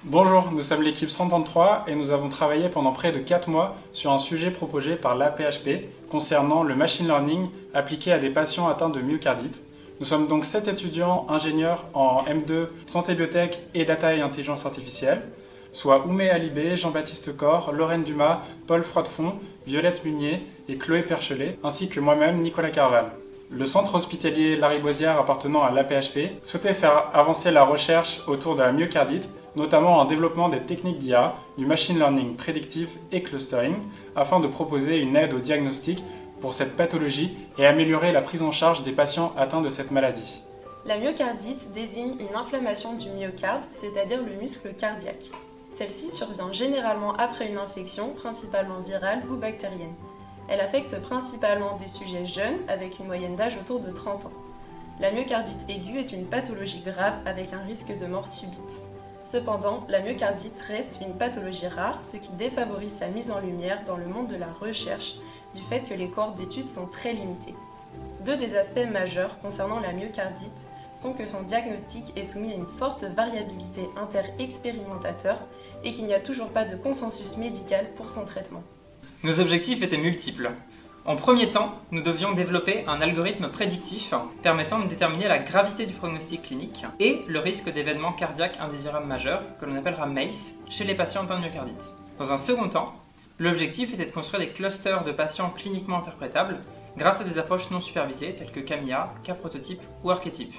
Bonjour, nous sommes l'équipe 133 et nous avons travaillé pendant près de 4 mois sur un sujet proposé par l'APHP concernant le machine learning appliqué à des patients atteints de myocardite. Nous sommes donc 7 étudiants ingénieurs en M2 santé biotech et data et intelligence artificielle, soit Oumé Alibé, Jean-Baptiste Corr, Lorraine Dumas, Paul Froidefond, Violette Munier et Chloé Perchelet, ainsi que moi-même, Nicolas Carval. Le centre hospitalier Lariboisière appartenant à l'APHP souhaitait faire avancer la recherche autour de la myocardite, notamment en développement des techniques d'IA, du machine learning prédictif et clustering, afin de proposer une aide au diagnostic pour cette pathologie et améliorer la prise en charge des patients atteints de cette maladie. La myocardite désigne une inflammation du myocarde, c'est-à-dire le muscle cardiaque. Celle-ci survient généralement après une infection, principalement virale ou bactérienne. Elle affecte principalement des sujets jeunes, avec une moyenne d'âge autour de 30 ans. La myocardite aiguë est une pathologie grave avec un risque de mort subite. Cependant, la myocardite reste une pathologie rare, ce qui défavorise sa mise en lumière dans le monde de la recherche, du fait que les cohortes d'études sont très limitées. Deux des aspects majeurs concernant la myocardite sont que son diagnostic est soumis à une forte variabilité inter-expérimentateurs et qu'il n'y a toujours pas de consensus médical pour son traitement. Nos objectifs étaient multiples. En premier temps, nous devions développer un algorithme prédictif permettant de déterminer la gravité du pronostic clinique et le risque d'événements cardiaques indésirables majeurs, que l'on appellera MACE, chez les patients atteints de myocardite. Dans un second temps, l'objectif était de construire des clusters de patients cliniquement interprétables grâce à des approches non supervisées telles que CAMIA, cas prototype ou archétype.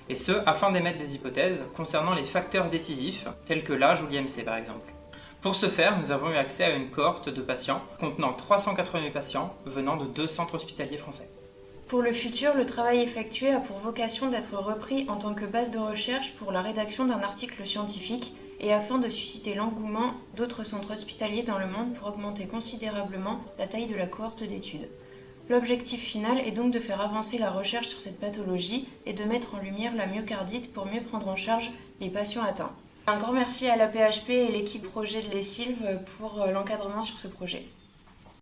Et ce, afin d'émettre des hypothèses concernant les facteurs décisifs tels que l'âge ou l'IMC par exemple. Pour ce faire, nous avons eu accès à une cohorte de patients contenant 388 patients venant de 2 centres hospitaliers français. Pour le futur, le travail effectué a pour vocation d'être repris en tant que base de recherche pour la rédaction d'un article scientifique et afin de susciter l'engouement d'autres centres hospitaliers dans le monde pour augmenter considérablement la taille de la cohorte d'études. L'objectif final est donc de faire avancer la recherche sur cette pathologie et de mettre en lumière la myocardite pour mieux prendre en charge les patients atteints. Un grand merci à l'APHP et l'équipe projet de l'ESILV pour l'encadrement sur ce projet.